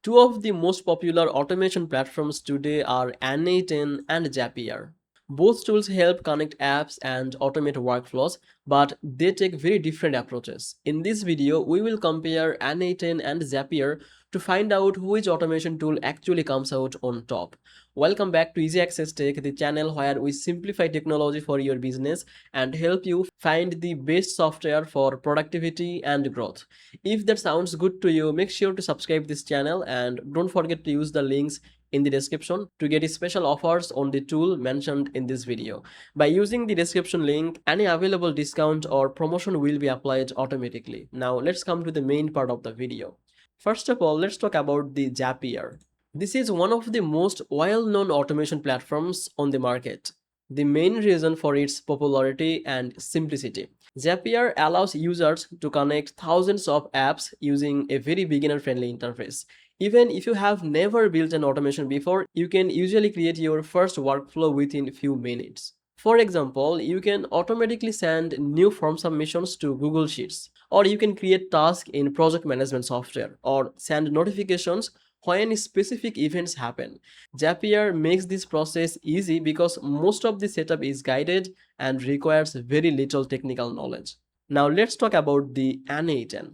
Two of the most popular automation platforms today are n8n and Zapier. Both tools help connect apps and automate workflows, but they take very different approaches. In this video, we will compare n8n and Zapier to find out which automation tool actually comes out on top. Welcome back to Easy Access Tech, the channel where we simplify technology for your business and help you find the best software for productivity and growth. If that sounds good to you, make sure to subscribe this channel and don't forget to use the links in the description to get special offers on the tool mentioned in this video. By using the description link, any available discount or promotion will be applied automatically. Now let's come to the main part of the video. First of all, let's talk about the Zapier. This is one of the most well-known automation platforms on the market. The main reason for its popularity and simplicity. Zapier allows users to connect thousands of apps using a very beginner-friendly interface. Even if you have never built an automation before, you can usually create your first workflow within a few minutes. For example, you can automatically send new form submissions to Google Sheets, or you can create tasks in project management software, or send notifications when specific events happen. Zapier makes this process easy because most of the setup is guided and requires very little technical knowledge. Now let's talk about the n8n.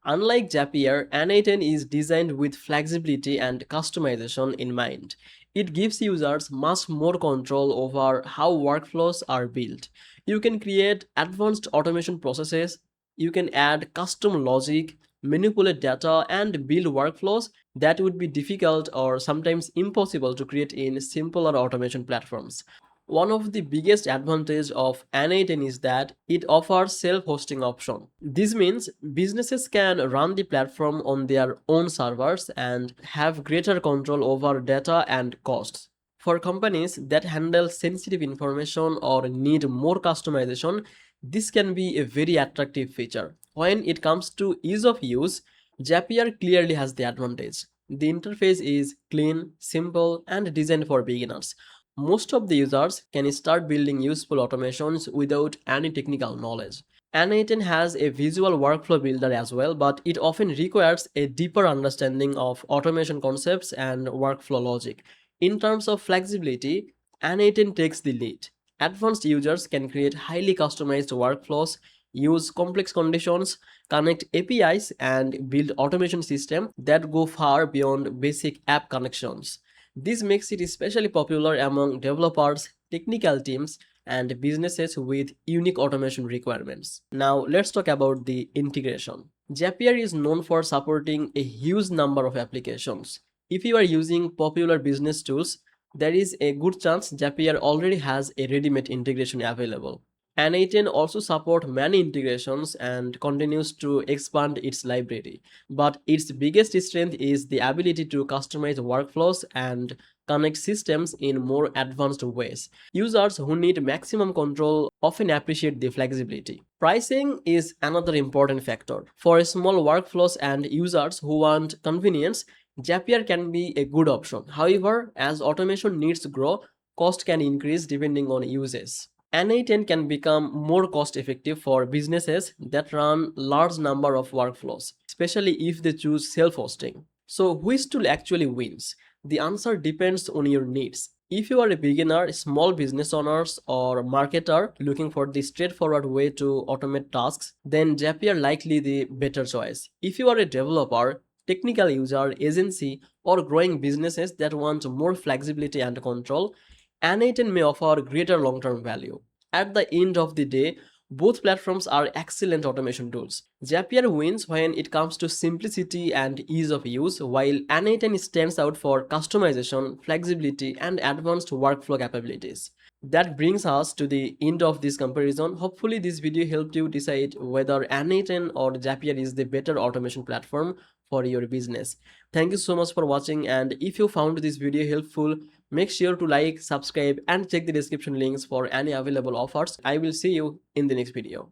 Unlike Zapier, n8n is designed with flexibility and customization in mind. It gives users much more control over how workflows are built. You can create advanced automation processes, you can add custom logic, manipulate data, and build workflows that would be difficult or sometimes impossible to create in simpler automation platforms. One of the biggest advantages of n8n is that it offers self-hosting option. This means businesses can run the platform on their own servers and have greater control over data and costs. For companies that handle sensitive information or need more customization, this can be a very attractive feature. When it comes to ease of use, Zapier clearly has the advantage. The interface is clean, simple, and designed for beginners. Most of the users can start building useful automations without any technical knowledge. n8n has a visual workflow builder as well, but it often requires a deeper understanding of automation concepts and workflow logic. In terms of flexibility, n8n takes the lead. Advanced users can create highly customized workflows, use complex conditions, connect APIs, and build automation systems that go far beyond basic app connections. This makes it especially popular among developers, technical teams, and businesses with unique automation requirements. Now, let's talk about the integration. Zapier is known for supporting a huge number of applications. If you are using popular business tools, there is a good chance Zapier already has a ready-made integration available. n8n also support many integrations and continues to expand its library, but its biggest strength is the ability to customize workflows and connect systems in more advanced ways. Users who need maximum control often appreciate the flexibility. Pricing is another important factor. For small workflows and users who want convenience, Zapier can be a good option. However, as automation needs grow, cost can increase depending on uses. n8n can become more cost effective for businesses that run large number of workflows, especially if they choose self-hosting. So which tool actually wins? The answer depends on your needs. If you are a beginner, small business owners, or marketer looking for the straightforward way to automate tasks, then Zapier likely the better choice. If you are a developer, technical user, agency, or growing businesses that want more flexibility and control, n8n may offer greater long-term value. At the end of the day, both platforms are excellent automation tools. Zapier wins when it comes to simplicity and ease of use, while n8n stands out for customization, flexibility, and advanced workflow capabilities. That brings us to the end of this comparison. Hopefully, this video helped you decide whether n8n or Zapier is the better automation platform for your business. Thank you so much for watching, and if you found this video helpful, make sure to like, subscribe, and check the description links for any available offers. I will see you in the next video.